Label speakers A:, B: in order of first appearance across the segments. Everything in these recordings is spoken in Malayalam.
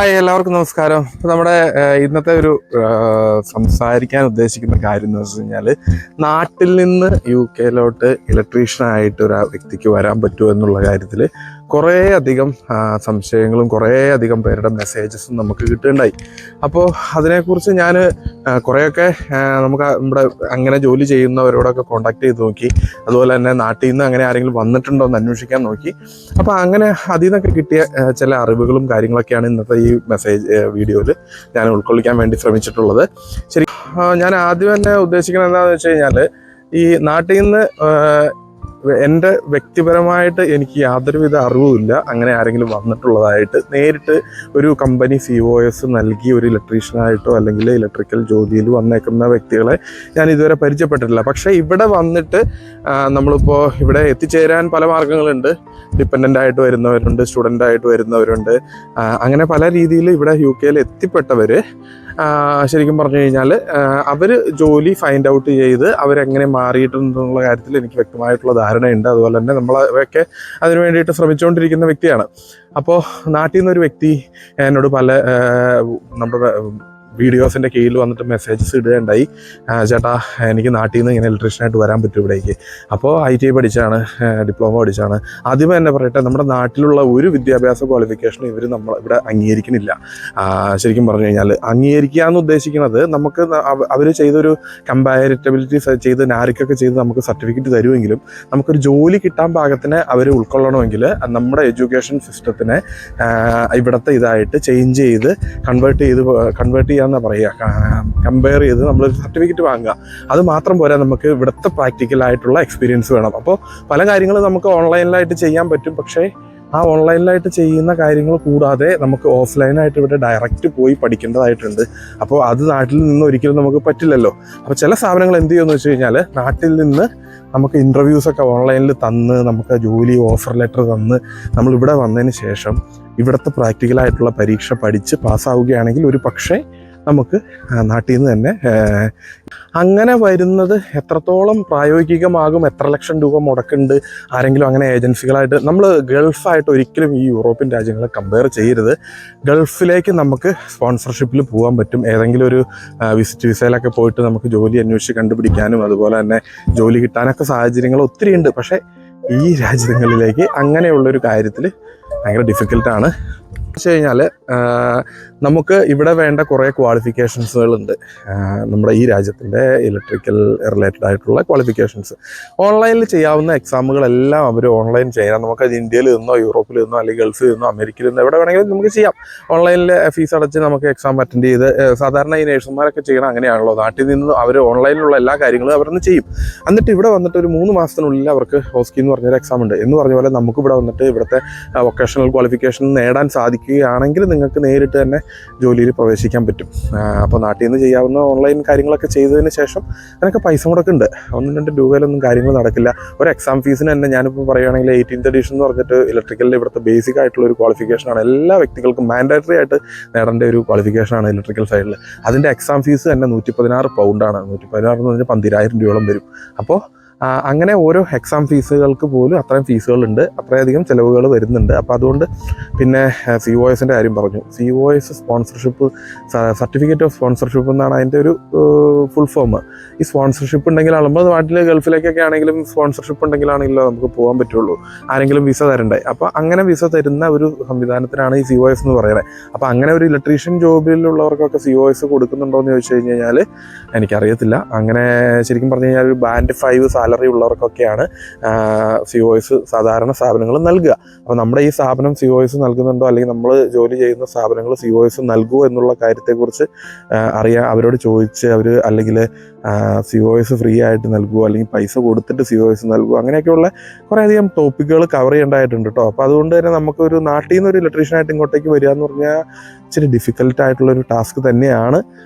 A: ഹായ്, എല്ലാവർക്കും നമസ്കാരം. നമ്മുടെ ഇന്നത്തെ ഒരു സംസാരിക്കാൻ ഉദ്ദേശിക്കുന്ന കാര്യം എന്ന് വെച്ച് കഴിഞ്ഞാൽ, നാട്ടിൽ നിന്ന് UK ഇലക്ട്രീഷ്യനായിട്ട് ഒരു വ്യക്തിക്ക് വരാൻ പറ്റുമോ എന്നുള്ള കാര്യത്തിൽ കുറേ അധികം സംശയങ്ങളും കുറേ അധികം പേരുടെ മെസ്സേജസും നമുക്ക് കിട്ടുകയുണ്ടായി. അപ്പോൾ അതിനെക്കുറിച്ച് ഞാൻ കുറേയൊക്കെ നമുക്ക് നമ്മുടെ അങ്ങനെ ജോലി ചെയ്യുന്നവരോടൊക്കെ കോൺടാക്ട് ചെയ്ത് നോക്കി. അതുപോലെ തന്നെ നാട്ടിൽ നിന്ന് അങ്ങനെ ആരെങ്കിലും വന്നിട്ടുണ്ടോ എന്ന് അന്വേഷിക്കാൻ നോക്കി. അപ്പോൾ അങ്ങനെ അതിൽ നിന്നൊക്കെ കിട്ടിയ ചില അറിവുകളും കാര്യങ്ങളൊക്കെയാണ് ഇന്നത്തെ ഈ വീഡിയോയിൽ ഞാൻ ഉൾക്കൊള്ളിക്കാൻ വേണ്ടി ശ്രമിച്ചിട്ടുള്ളത്. ശരി, ഞാൻ ആദ്യം തന്നെ ഉദ്ദേശിക്കുന്നത് എന്താണെന്ന് വെച്ച് കഴിഞ്ഞാൽ, ഈ നാട്ടിൽ നിന്ന് എൻ്റെ വ്യക്തിപരമായിട്ട് എനിക്ക് യാതൊരുവിധ അറിവുമില്ല അങ്ങനെ ആരെങ്കിലും വന്നിട്ടുള്ളതായിട്ട്. നേരിട്ട് ഒരു കമ്പനി COS നൽകി ഒരു ഇലക്ട്രീഷ്യനായിട്ടോ അല്ലെങ്കിൽ ഇലക്ട്രിക്കൽ ജോലിയിൽ വന്നേക്കുന്ന വ്യക്തികളെ ഞാൻ ഇതുവരെ പരിചയപ്പെട്ടിട്ടില്ല. പക്ഷേ ഇവിടെ വന്നിട്ട് നമ്മളിപ്പോൾ ഇവിടെ എത്തിച്ചേരാൻ പല മാർഗങ്ങളുണ്ട്. ഡിപ്പെൻഡൻ്റ് ആയിട്ട് വരുന്നവരുണ്ട്, സ്റ്റുഡൻ്റ് ആയിട്ട് വരുന്നവരുണ്ട്. അങ്ങനെ പല രീതിയിൽ ഇവിടെ UK എത്തിപ്പെട്ടവർ ശരിക്കും പറഞ്ഞു കഴിഞ്ഞാൽ അവർ ജോലി ഫൈൻഡ് ഔട്ട് ചെയ്ത് അവരെങ്ങനെ മാറിയിട്ടുണ്ടെന്നുള്ള കാര്യത്തിൽ എനിക്ക് വ്യക്തമായിട്ടുള്ള ധാരണയുണ്ട്. അതുപോലെ തന്നെ നമ്മളൊക്കെ അതിനു വേണ്ടിയിട്ട് ശ്രമിച്ചുകൊണ്ടിരിക്കുന്ന വ്യക്തിയാണ്. അപ്പോൾ നാട്ടിൽ നിന്നൊരു വ്യക്തി എന്നോട് പല നമ്മുടെ വീഡിയോസിൻ്റെ കീഴിൽ വന്നിട്ട് മെസ്സേജസ് ഇടുകയുണ്ടായി. ചേട്ടാ, എനിക്ക് നാട്ടിൽ നിന്ന് ഇങ്ങനെ ഇലക്ട്രീഷ്യനായിട്ട് വരാൻ പറ്റും ഇവിടേക്ക്. അപ്പോൾ ITI പഠിച്ചാണ്, ഡിപ്ലോമ പഠിച്ചാണ്. ആദ്യമേ തന്നെ പറയട്ടെ, നമ്മുടെ നാട്ടിലുള്ള ഒരു വിദ്യാഭ്യാസ ക്വാളിഫിക്കേഷനും ഇവർ ഇവിടെ അംഗീകരിക്കുന്നില്ല. ശരിക്കും പറഞ്ഞു കഴിഞ്ഞാൽ അംഗീകരിക്കുക എന്ന് ഉദ്ദേശിക്കുന്നത്, നമുക്ക് അവർ ചെയ്തൊരു കമ്പാരിറ്റബിലിറ്റി ചെയ്ത് നാരിക്കൊക്കെ ചെയ്ത് നമുക്ക് സർട്ടിഫിക്കറ്റ് തരുമെങ്കിലും നമുക്കൊരു ജോലി കിട്ടാൻ പാകത്തിന് അവർ ഉൾക്കൊള്ളണമെങ്കിൽ നമ്മുടെ എഡ്യൂക്കേഷൻ സിസ്റ്റത്തിനെ ഇവിടുത്തെ ഇതായിട്ട് ചേഞ്ച് ചെയ്ത് കൺവേർട്ട് ചെയ്യാൻ പറയുക, കമ്പയർ ചെയ്ത് നമ്മൾ സർട്ടിഫിക്കറ്റ് വാങ്ങുക. അത് മാത്രം പോരാ, നമുക്ക് ഇവിടുത്തെ പ്രാക്ടിക്കലായിട്ടുള്ള എക്സ്പീരിയൻസ് വേണം. അപ്പോൾ പല കാര്യങ്ങളും നമുക്ക് ഓൺലൈനിലായിട്ട് ചെയ്യാൻ പറ്റും. പക്ഷേ ആ ഓൺലൈനിലായിട്ട് ചെയ്യുന്ന കാര്യങ്ങൾ കൂടാതെ നമുക്ക് ഓഫ്ലൈനായിട്ട് ഇവിടെ ഡയറക്റ്റ് പോയി പഠിക്കേണ്ടതായിട്ടുണ്ട്. അപ്പോൾ അത് നാട്ടിൽ നിന്ന് ഒരിക്കലും നമുക്ക് പറ്റില്ലല്ലോ. അപ്പോൾ ചില സ്ഥാപനങ്ങൾ എന്ത് ചെയ്യുമെന്ന് വെച്ച് കഴിഞ്ഞാൽ, നാട്ടിൽ നിന്ന് നമുക്ക് ഇൻ്റർവ്യൂസൊക്കെ ഓൺലൈനിൽ തന്ന് നമുക്ക് ജോലി ഓഫർ ലെറ്റർ തന്ന് നമ്മളിവിടെ വന്നതിന് ശേഷം ഇവിടുത്തെ പ്രാക്ടിക്കലായിട്ടുള്ള പരീക്ഷ പഠിച്ച് പാസ്സാവുകയാണെങ്കിൽ ഒരു പക്ഷേ നമുക്ക് നാട്ടിൽ നിന്ന് തന്നെ അങ്ങനെ വരുന്നത് എത്രത്തോളം പ്രായോഗികമാകും, എത്ര ലക്ഷം രൂപ മുടക്കുന്നുണ്ട്, ആരെങ്കിലും അങ്ങനെ ഏജൻസികളായിട്ട് നമ്മൾ ഗൾഫായിട്ട് ഒരിക്കലും ഈ യൂറോപ്യൻ രാജ്യങ്ങളെ കമ്പയർ ചെയ്യരുത്. ഗൾഫിലേക്ക് നമുക്ക് സ്പോൺസർഷിപ്പിൽ പോകാൻ പറ്റും. ഏതെങ്കിലും ഒരു വിസിറ്റ് വിസയിലൊക്കെ പോയിട്ട് നമുക്ക് ജോലി അന്വേഷിച്ച് കണ്ടുപിടിക്കാനും അതുപോലെ തന്നെ ജോലി കിട്ടാനൊക്കെ സാഹചര്യങ്ങൾ ഒത്തിരി ഉണ്ട്. പക്ഷേ ഈ രാജ്യങ്ങളിലേക്ക് അങ്ങനെയുള്ളൊരു കാര്യത്തിൽ ഭയങ്കര ഡിഫിക്കൽട്ടാണ്. വെച്ച് കഴിഞ്ഞാൽ നമുക്ക് ഇവിടെ വേണ്ട കുറേ ക്വാളിഫിക്കേഷൻസുകളുണ്ട്. നമ്മുടെ ഈ രാജ്യത്തിൻ്റെ ഇലക്ട്രിക്കൽ റിലേറ്റഡ് ആയിട്ടുള്ള ക്വാളിഫിക്കേഷൻസ് ഓൺലൈനിൽ ചെയ്യാവുന്ന എക്സാമുകളെല്ലാം അവർ ഓൺലൈൻ ചെയ്യാം. നമുക്കത് ഇന്ത്യയിൽ നിന്നോ യൂറോപ്പിൽ നിന്നോ അല്ലെങ്കിൽ ഗൾഫിൽ നിന്നോ അമേരിക്കയിൽ നിന്നോ എവിടെ വേണമെങ്കിലും നമുക്ക് ചെയ്യാം. ഓൺലൈനിൽ ഫീസ് അടച്ച് നമുക്ക് എക്സാം അറ്റൻഡ് ചെയ്ത്, സാധാരണ ഈ നേഴ്സുമാരൊക്കെ ചെയ്യണം അങ്ങനെയാണല്ലോ. നാട്ടിൽ നിന്ന് അവർ ഓൺലൈനിലുള്ള എല്ലാ കാര്യങ്ങളും അവരൊന്ന് ചെയ്യും. എന്നിട്ട് ഇവിടെ വന്നിട്ട് ഒരു 3 മാസത്തിനുള്ളിൽ അവർക്ക് ഹോസ്കി എന്ന് പറഞ്ഞൊരു എക്സാം ഉണ്ട്. എന്ന് പറഞ്ഞ പോലെ നമുക്ക് ഇവിടെ വന്നിട്ട് ഇവിടുത്തെ വൊക്കേഷണൽ ക്വാളിഫിക്കേഷൻ നേടാൻ സാധിക്കുകയാണെങ്കിൽ നിങ്ങൾക്ക് നേരിട്ട് തന്നെ ജോലിയിൽ പ്രവേശിക്കാൻ പറ്റും. അപ്പോൾ നാട്ടിൽ നിന്ന് ചെയ്യാവുന്ന ഓൺലൈൻ കാര്യങ്ങളൊക്കെ ചെയ്തതിന് ശേഷം അതിനൊക്കെ പൈസ മുടക്കുന്നുണ്ട്. 1-2 രൂപയിലൊന്നും കാര്യങ്ങൾ നടക്കില്ല. ഒരു എക്സാം ഫീസിന് തന്നെ ഞാനിപ്പോൾ പറയുകയാണെങ്കിൽ 18th എഡിഷൻ എന്ന് പറഞ്ഞിട്ട് ഇലക്ട്രിക്കലിൽ ഇവിടുത്തെ ബേസിക് ആയിട്ടുള്ള ഒരു ക്വാളിഫിക്കേഷനാണ്. എല്ലാ വ്യക്തികൾക്കും മാൻഡേറ്ററി ആയിട്ട് നേടേണ്ട ഒരു ക്വാളിഫിക്കേഷനാണ് ഇലക്ട്രിക്കൽ സൈഡിൽ. അതിൻ്റെ എക്സാം ഫീസ് തന്നെ 116 പൗണ്ടാണ്. 116 എന്ന് പറഞ്ഞാൽ 12,000 രൂപയോളം വരും. അപ്പോൾ അങ്ങനെ ഓരോ എക്സാം ഫീസുകൾക്ക് പോലും അത്രയും ഫീസുകളുണ്ട്, അത്രയധികം ചിലവുകൾ വരുന്നുണ്ട്. അപ്പോൾ അതുകൊണ്ട് പിന്നെ COSൻ്റെ കാര്യം പറഞ്ഞു. COS sponsorship, certificate of sponsorship എന്നാണ് അതിൻ്റെ ഒരു ഫുൾ ഫോം. ഈ സ്പോൺസർഷിപ്പ് ഉണ്ടെങ്കിൽ നമ്മൾ നാട്ടിൽ ഗൾഫിലേക്കൊക്കെ ആണെങ്കിലും സ്പോൺസർഷിപ്പ് ഉണ്ടെങ്കിലാണെങ്കിലോ നമുക്ക് പോകാൻ പറ്റുള്ളൂ. ആരെങ്കിലും വിസ തരണ്ടേ. അപ്പോൾ അങ്ങനെ വിസ തരുന്ന ഒരു സംവിധാനത്തിനാണ് ഈ COS എന്ന് പറയുന്നത്. അപ്പോൾ അങ്ങനെ ഒരു ഇലക്ട്രീഷ്യൻ ജോബിലുള്ളവർക്കൊക്കെ COS കൊടുക്കുന്നുണ്ടോ എന്ന് ചോദിച്ചു കഴിഞ്ഞാൽ എനിക്കറിയത്തില്ല. അങ്ങനെ ശരിക്കും പറഞ്ഞു കഴിഞ്ഞാൽ ഒരു ബാൻഡ് 5 സാലറി ഉള്ളവർക്കൊക്കെയാണ് COS സാധാരണ സ്ഥാപനങ്ങൾ നൽകുക. അപ്പോൾ നമ്മുടെ ഈ സ്ഥാപനം COS നൽകുന്നുണ്ടോ, അല്ലെങ്കിൽ നമ്മൾ ജോലി ചെയ്യുന്ന സ്ഥാപനങ്ങൾ COS നൽകുമോ എന്നുള്ള കാര്യത്തെക്കുറിച്ച് അവരോട് ചോദിച്ച് അവർ അല്ലെങ്കിൽ COS ഫ്രീ ആയിട്ട് നൽകുമോ അല്ലെങ്കിൽ പൈസ കൊടുത്തിട്ട് COS നൽകുമോ, അങ്ങനെയൊക്കെയുള്ള കുറേയധികം ടോപ്പിക്കുകൾ കവർ ചെയ്യേണ്ടതായിട്ടുണ്ട് കേട്ടോ. അപ്പോൾ അതുകൊണ്ട് തന്നെ നമുക്കൊരു നാട്ടിൽ നിന്ന് ഒരു ഇലക്ട്രീഷ്യനായിട്ട് ഇങ്ങോട്ടേക്ക് വരിക എന്ന് പറഞ്ഞാൽ ഇച്ചിരി ഡിഫിക്കൽട്ടായിട്ടുള്ളൊരു ടാസ്ക് തന്നെയാണ്.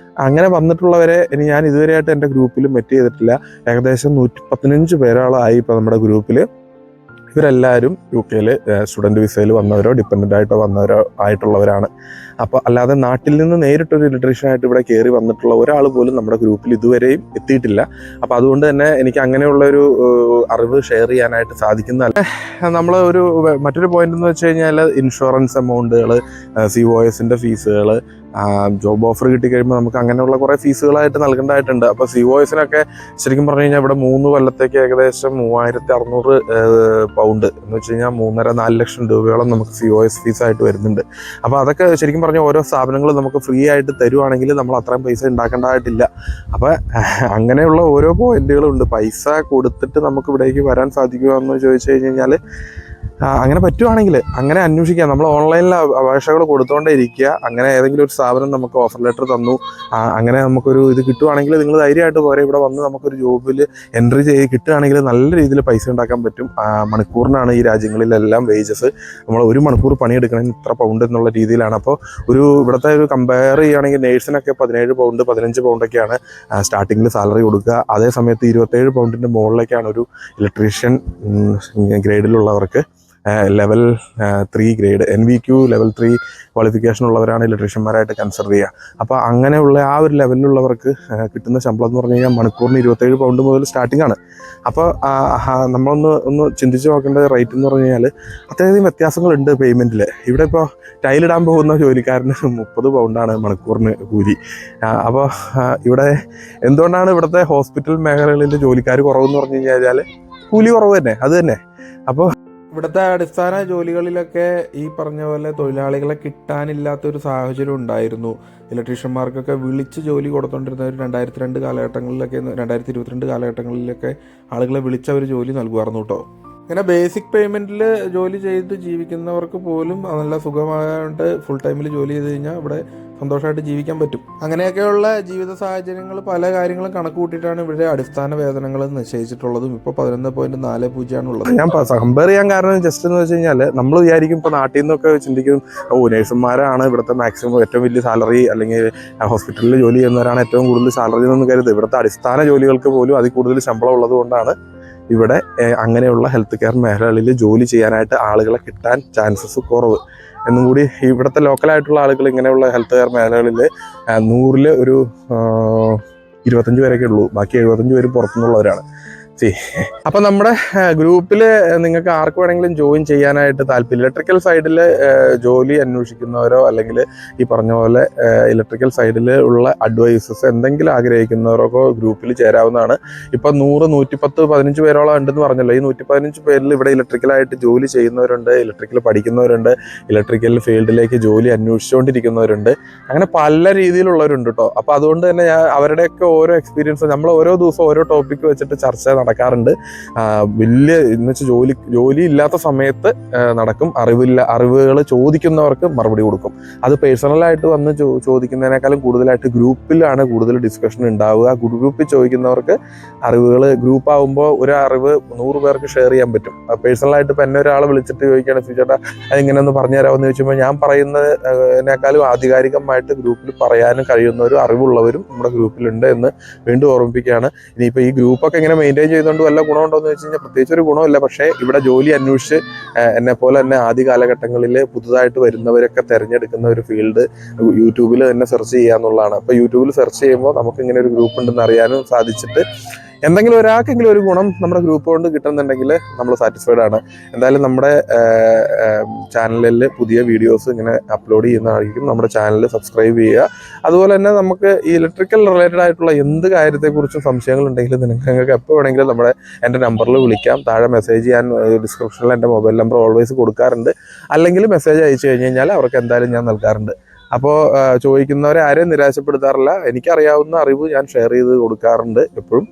A: അങ്ങനെ വന്നിട്ടുള്ളവരെ ഞാൻ ഇതുവരെയായിട്ട് എൻ്റെ ഗ്രൂപ്പിൽ മെറ്റ് ചെയ്തിട്ടില്ല. ഏകദേശം 115 പേരോളമായി ഇപ്പോൾ നമ്മുടെ ഗ്രൂപ്പിൽ. ഇവരെല്ലാവരും UK സ്റ്റുഡൻറ്റ് വിസയിൽ വന്നവരോ ഡിപ്പെൻഡൻ്റ് ആയിട്ടോ വന്നവരോ ആയിട്ടുള്ളവരാണ്. അപ്പോൾ അല്ലാതെ നാട്ടിൽ നിന്ന് നേരിട്ടൊരു ഇലക്ട്രീഷ്യനായിട്ട് ഇവിടെ കയറി വന്നിട്ടുള്ള ഒരാൾ പോലും നമ്മുടെ ഗ്രൂപ്പിൽ ഇതുവരെയും എത്തിയിട്ടില്ല. അപ്പോൾ അതുകൊണ്ട് തന്നെ എനിക്ക് അങ്ങനെയുള്ളൊരു അറിവ് ഷെയർ ചെയ്യാനായിട്ട് സാധിക്കുന്നതല്ല. നമ്മൾ മറ്റൊരു പോയിന്റ് എന്ന് വെച്ച് കഴിഞ്ഞാൽ ഇൻഷുറൻസ് എമൗണ്ടുകൾ, COSൻ്റെ ഫീസുകൾ, ജോബ് ഓഫർ കിട്ടിക്കഴിയുമ്പോൾ നമുക്ക് അങ്ങനെയുള്ള കുറേ ഫീസുകളായിട്ട് നൽകേണ്ടതായിട്ടുണ്ട്. അപ്പോൾ COSനൊക്കെ ശരിക്കും പറഞ്ഞു കഴിഞ്ഞാൽ ഇവിടെ 3 കൊല്ലത്തേക്ക് ഏകദേശം 3600 പൗണ്ട് എന്ന് വെച്ച് കഴിഞ്ഞാൽ 3.5-4 ലക്ഷം രൂപയോളം നമുക്ക് COS ഫീസായിട്ട് വരുന്നുണ്ട്. അപ്പോൾ അതൊക്കെ ശരിക്കും പറഞ്ഞാൽ ഓരോ സ്ഥാപനങ്ങൾ നമുക്ക് ഫ്രീ ആയിട്ട് തരുവാണെങ്കിൽ നമ്മൾ അത്രയും പൈസ ഉണ്ടാക്കേണ്ടതായിട്ടില്ല. അപ്പോൾ അങ്ങനെയുള്ള ഓരോ പോയിന്റുകളുണ്ട്. പൈസ കൊടുത്തിട്ട് നമുക്ക് ഇവിടേക്ക് വരാൻ സാധിക്കുമോ എന്ന് ചോദിച്ചു കഴിഞ്ഞാൽ അങ്ങനെ പറ്റുവാണെങ്കിൽ അങ്ങനെ അന്വേഷിക്കാം. നമ്മൾ ഓൺലൈനിൽ അപേക്ഷകൾ കൊടുത്തുകൊണ്ടേ ഇരിക്കുക. അങ്ങനെ ഏതെങ്കിലും ഒരു സ്ഥാപനം നമുക്ക് ഓഫർ ലെറ്റർ തന്നു, അങ്ങനെ നമുക്കൊരു ഇത് കിട്ടുവാണെങ്കിൽ നിങ്ങൾ ധൈര്യമായിട്ട് പോരെ. ഇവിടെ വന്ന് നമുക്കൊരു ജോബിൽ എൻട്രി ചെയ്ത് കിട്ടുകയാണെങ്കിൽ നല്ല രീതിയിൽ പൈസ ഉണ്ടാക്കാൻ പറ്റും. മണിക്കൂറിനാണ് ഈ രാജ്യങ്ങളിലെല്ലാം വേജസ്. നമ്മൾ 1 മണിക്കൂർ പണിയെടുക്കണമെങ്കിൽ ഇത്ര പൗണ്ട് എന്നുള്ള രീതിയിലാണ്. അപ്പോൾ ഇവിടുത്തെ ഒരു കമ്പയർ ചെയ്യുകയാണെങ്കിൽ നേഴ്സിനൊക്കെ 17 പൗണ്ട് 15 പൗണ്ടൊക്കെയാണ് സ്റ്റാർട്ടിങ്ങിൽ സാലറി കൊടുക്കുക. അതേ സമയത്ത് 27 പൗണ്ടിൻ്റെ മുകളിലേക്കാണ് ഒരു ഇലക്ട്രീഷ്യൻ ഗ്രേഡിലുള്ളവർക്ക് level 3 grade NVQ level 3 qualification ഉള്ളവരാണ് ഇലക്ട്രീഷ്യന്മാരായിട്ട് കൺസിഡർ ചെയ്യുക. അപ്പോൾ അങ്ങനെയുള്ള ആ ഒരു ലെവലിലുള്ളവർക്ക് കിട്ടുന്ന ശമ്പളം എന്ന് പറഞ്ഞു കഴിഞ്ഞാൽ മണിക്കൂറിന് 27 പൗണ്ട് മുതൽ സ്റ്റാർട്ടിംഗ് ആണ്. അപ്പോൾ നമ്മളൊന്ന് ചിന്തിച്ച് നോക്കേണ്ട റേറ്റ് എന്ന് പറഞ്ഞു കഴിഞ്ഞാൽ അത്രയധികം വ്യത്യാസങ്ങളുണ്ട് പേയ്മെൻറ്റിൽ. ഇവിടെ ഇപ്പോൾ ടൈലിടാൻ പോകുന്ന ജോലിക്കാരന് 30 പൗണ്ടാണ് മണിക്കൂറിന് കൂലി. അപ്പോൾ ഇവിടെ എന്തുകൊണ്ടാണ് ഇവിടുത്തെ ഹോസ്പിറ്റൽ മേഖലകളിൽ ജോലിക്കാർ കുറവെന്ന് പറഞ്ഞു കഴിഞ്ഞാൽ കൂലി കുറവ് തന്നെ, അത് തന്നെ. അപ്പോൾ ഇവിടുത്തെ അടിസ്ഥാന ജോലികളിലൊക്കെ ഈ പറഞ്ഞ പോലെ തൊഴിലാളികളെ കിട്ടാനില്ലാത്തൊരു സാഹചര്യം ഉണ്ടായിരുന്നു. ഇലക്ട്രീഷ്യന്മാർക്കൊക്കെ വിളിച്ച് ജോലി കൊടുത്തുകൊണ്ടിരുന്ന ഒരു 2002 കാലഘട്ടങ്ങളിലൊക്കെ 2022 കാലഘട്ടങ്ങളിലൊക്കെ ആളുകളെ വിളിച്ചവർ ജോലി നൽകുമായിരുന്നു കേട്ടോ. ഇങ്ങനെ ബേസിക് പേയ്മെൻറ്റിൽ ജോലി ചെയ്ത് ജീവിക്കുന്നവർക്ക് പോലും നല്ല സുഖമായിട്ട് ഫുൾ ടൈമിൽ ജോലി ചെയ്ത് കഴിഞ്ഞാൽ ഇവിടെ സന്തോഷമായിട്ട് ജീവിക്കാൻ പറ്റും. അങ്ങനെയൊക്കെയുള്ള ജീവിത സാഹചര്യങ്ങൾ പല കാര്യങ്ങളും കണക്ക് കൂട്ടിയിട്ടാണ് ഇവിടെ അടിസ്ഥാന വേതനങ്ങൾ നിശ്ചയിച്ചിട്ടുള്ളതും. ഇപ്പോൾ 11.40 ഉള്ളത്. ഞാൻ കമ്പയർ ചെയ്യാൻ കാരണം ജസ്റ്റ് എന്ന് വെച്ച് കഴിഞ്ഞാൽ നമ്മൾ വിചാരിക്കും ഇപ്പോൾ നാട്ടിൽ നിന്നൊക്കെ ചിന്തിക്കും നേഴ്സുമാരാണ് ഇവിടുത്തെ മാക്സിമം ഏറ്റവും വലിയ സാലറി, അല്ലെങ്കിൽ ഹോസ്പിറ്റലിൽ ജോലി ചെയ്യുന്നവരാണ് ഏറ്റവും കൂടുതൽ സാലറി എന്നൊന്നും കരുത്. ഇവിടുത്തെ അടിസ്ഥാന ജോലികൾക്ക് പോലും അതിൽ കൂടുതൽ ശമ്പളം ഉള്ളത് കൊണ്ടാണ് ഇവിടെ അങ്ങനെയുള്ള ഹെൽത്ത് കെയർ മേഖലകളിൽ ജോലി ചെയ്യാനായിട്ട് ആളുകളെ കിട്ടാൻ ചാൻസസ് കുറവ് എന്നും കൂടി. ഇവിടുത്തെ ലോക്കലായിട്ടുള്ള ആളുകൾ ഇങ്ങനെയുള്ള ഹെൽത്ത് കെയർ മേഖലകളിൽ 100-ൽ ഒരു 25 പേരൊക്കെ ഉള്ളൂ. ബാക്കി 75 പേര് പുറത്തുനിന്നുള്ളവരാണ്. അപ്പം നമ്മുടെ ഗ്രൂപ്പിൽ നിങ്ങൾക്ക് ആർക്ക് വേണമെങ്കിലും ജോയിൻ ചെയ്യാനായിട്ട് താല്പര്യം, ഇലക്ട്രിക്കൽ സൈഡിൽ ജോലി അന്വേഷിക്കുന്നവരോ അല്ലെങ്കിൽ ഈ പറഞ്ഞ പോലെ ഇലക്ട്രിക്കൽ സൈഡിൽ ഉള്ള അഡ്വൈസസ് എന്തെങ്കിലും ആഗ്രഹിക്കുന്നവരൊക്കെ ഗ്രൂപ്പിൽ ചേരാവുന്നതാണ്. ഇപ്പം 100, 110, 15 പേരോളം ഉണ്ടെന്ന് പറഞ്ഞല്ലോ. ഈ 115 പേരിൽ ഇവിടെ ഇലക്ട്രിക്കലായിട്ട് ജോലി ചെയ്യുന്നവരുണ്ട്, ഇലക്ട്രിക്കൽ പഠിക്കുന്നവരുണ്ട്, ഇലക്ട്രിക്കൽ ഫീൽഡിലേക്ക് ജോലി അന്വേഷിച്ചുകൊണ്ടിരിക്കുന്നവരുണ്ട്. അങ്ങനെ പല രീതിയിലുള്ളവരുണ്ട് കേട്ടോ. അപ്പോൾ അതുകൊണ്ട് തന്നെ അവരുടെയൊക്കെ ഓരോ എക്സ്പീരിയൻസ് നമ്മൾ ഓരോ ദിവസം ഓരോ ടോപ്പിക്ക് വെച്ചിട്ട് ചർച്ച നടക്കാറുണ്ട്. വലിയ എന്ന് വെച്ചാൽ ജോലി ഇല്ലാത്ത സമയത്ത് നടക്കും. അറിവുകൾ ചോദിക്കുന്നവർക്ക് മറുപടി കൊടുക്കും. അത് പേഴ്സണലായിട്ട് വന്ന് ചോദിക്കുന്നതിനേക്കാളും കൂടുതലായിട്ട് ഗ്രൂപ്പിലാണ് കൂടുതൽ ഡിസ്കഷൻ ഉണ്ടാവുക. ഗ്രൂപ്പിൽ ചോദിക്കുന്നവർക്ക് അറിവുകൾ ഗ്രൂപ്പാകുമ്പോൾ ഒരു അറിവ് 100 പേർക്ക് ഷെയർ ചെയ്യാൻ പറ്റും. പേഴ്സണലായിട്ട് ഇപ്പോൾ എന്നെ ഒരാളെ വിളിച്ചിട്ട് ചോദിക്കുകയാണ്, ചേട്ടാ അതിങ്ങനെ ഒന്ന് പറഞ്ഞു തരാമെന്ന് ചോദിച്ചുമ്പോൾ ഞാൻ പറയുന്നതിനേക്കാളും ആധികാരികമായിട്ട് ഗ്രൂപ്പിൽ പറയാനും കഴിയുന്നവരും അറിവുള്ളവരും നമ്മുടെ ഗ്രൂപ്പിലുണ്ട് എന്ന് വീണ്ടും ഓർമ്മിപ്പിക്കുകയാണ്. ഇനിയിപ്പോൾ ഈ ഗ്രൂപ്പൊക്കെ എങ്ങനെ മെയിൻറ്റെയിൻ ചെയ്തുകൊണ്ട് വല്ല ഗുണമുണ്ടോ എന്ന് വെച്ച് കഴിഞ്ഞാൽ പ്രത്യേകിച്ച് ഒരു ഗുണമില്ല. പക്ഷേ ഇവിടെ ജോലി അന്വേഷിച്ച് എന്നെ പോലെ തന്നെ ആദ്യ കാലഘട്ടങ്ങളിൽ പുതുതായിട്ട് വരുന്നവരൊക്കെ തിരഞ്ഞെടുക്കുന്ന ഒരു ഫീൽഡ് യൂട്യൂബിൽ തന്നെ സെർച്ച് ചെയ്യുക എന്നുള്ളതാണ്. അപ്പോൾ യൂട്യൂബിൽ സെർച്ച് ചെയ്യുമ്പോൾ നമുക്ക് ഇങ്ങനെ ഒരു ഗ്രൂപ്പ് ഉണ്ടെന്ന് അറിയാനും സാധിച്ചിട്ട് എന്തെങ്കിലും ഒരാൾക്കെങ്കിലും ഒരു ഗുണം നമ്മുടെ ഗ്രൂപ്പ് കൊണ്ട് കിട്ടുന്നുണ്ടെങ്കിൽ നമ്മൾ സാറ്റിസ്ഫൈഡ് ആണ്. എന്തായാലും നമ്മുടെ ചാനലിൽ പുതിയ വീഡിയോസ് ഇങ്ങനെ അപ്ലോഡ് ചെയ്യുന്നതായിരിക്കും. നമ്മുടെ ചാനൽ സബ്സ്ക്രൈബ് ചെയ്യുക. അതുപോലെ തന്നെ നമുക്ക് ഈ ഇലക്ട്രിക്കൽ റിലേറ്റഡ് ആയിട്ടുള്ള എന്ത് കാര്യത്തെക്കുറിച്ചും സംശയങ്ങളുണ്ടെങ്കിൽ നിങ്ങൾക്ക് എപ്പോൾ വേണമെങ്കിലും എൻ്റെ നമ്പറിൽ വിളിക്കാം. താഴെ മെസ്സേജ് ചെയ്യാൻ ഡിസ്ക്രിപ്ഷനിൽ എൻ്റെ മൊബൈൽ നമ്പർ ഓൾവേസ് കൊടുക്കാറുണ്ട്. അല്ലെങ്കിൽ മെസ്സേജ് അയച്ചു കഴിഞ്ഞാൽ അവർക്ക് എന്തായാലും ഞാൻ നൽകാറുണ്ട്. അപ്പോൾ ചോദിക്കുന്നവരെ ആരെയും നിരാശപ്പെടുത്താറില്ല. എനിക്കറിയാവുന്ന അറിവ് ഞാൻ ഷെയർ ചെയ്ത് കൊടുക്കാറുണ്ട് എപ്പോഴും.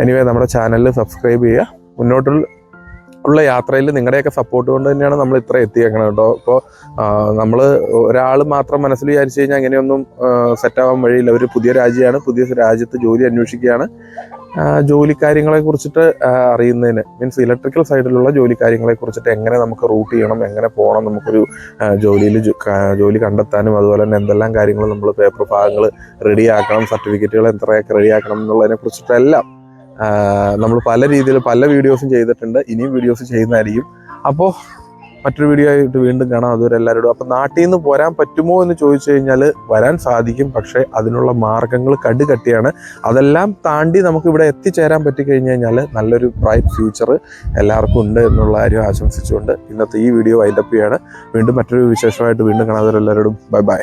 A: എനിവേ നമ്മുടെ ചാനലിൽ സബ്സ്ക്രൈബ് ചെയ്യുക. മുന്നോട്ടുള്ള യാത്രയിൽ നിങ്ങളുടെയൊക്കെ സപ്പോർട്ട് കൊണ്ട് തന്നെയാണ് നമ്മൾ ഇത്ര എത്തിയേക്കണം കേട്ടോ. ഇപ്പോൾ നമ്മൾ ഒരാൾ മാത്രം മനസ്സിൽ വിചാരിച്ചു കഴിഞ്ഞാൽ അങ്ങനെയൊന്നും സെറ്റാവാൻ വഴിയില്ല. ഒരു പുതിയ രാജ്യമാണ്, പുതിയ രാജ്യത്ത് ജോലി അന്വേഷിക്കുകയാണ്. ജോലി കാര്യങ്ങളെ കുറിച്ചിട്ട് അറിയുന്നതിന് മീൻസ് ഇലക്ട്രിക്കൽ സൈഡിലുള്ള ജോലി കാര്യങ്ങളെ കുറിച്ചിട്ട് എങ്ങനെ നമുക്ക് റൂട്ട് ചെയ്യണം, എങ്ങനെ പോകണം, നമുക്കൊരു ജോലി കണ്ടെത്താനും അതുപോലെ തന്നെ എന്തെല്ലാം കാര്യങ്ങൾ നമ്മൾ പേപ്പർ ഭാഗങ്ങൾ റെഡിയാക്കണം, സർട്ടിഫിക്കറ്റുകൾ എത്രയൊക്കെ റെഡിയാക്കണം എന്നുള്ളതിനെ കുറിച്ചിട്ടെല്ലാം നമ്മൾ പല രീതിയിൽ പല വീഡിയോസും ചെയ്തിട്ടുണ്ട്. ഇനിയും വീഡിയോസ് ചെയ്യുന്നതായിരിക്കും. അപ്പോൾ മറ്റൊരു വീഡിയോ ആയിട്ട് വീണ്ടും കാണാം. അതുവരെ എല്ലാവരോടും. അപ്പം നാട്ടിൽ നിന്ന് പോരാൻ പറ്റുമോ എന്ന് ചോദിച്ചു കഴിഞ്ഞാൽ വരാൻ സാധിക്കും, പക്ഷേ അതിനുള്ള മാർഗങ്ങൾ കടുകട്ടിയാണ്. അതെല്ലാം താണ്ടി നമുക്ക് ഇവിടെ എത്തിച്ചേരാൻ പറ്റിക്കഴിഞ്ഞ് കഴിഞ്ഞാൽ നല്ലൊരു ബ്രൈറ്റ് ഫ്യൂച്ചർ എല്ലാവർക്കും ഉണ്ട് എന്നുള്ള കാര്യം ആശംസിച്ചുകൊണ്ട് ഇന്നത്തെ ഈ വീഡിയോ വൈൻഡപ്പ് ചെയ്യാണ്. വീണ്ടും മറ്റൊരു വിശേഷമായിട്ട് വീണ്ടും കാണാതെ എല്ലാവരോടും ബൈ ബൈ.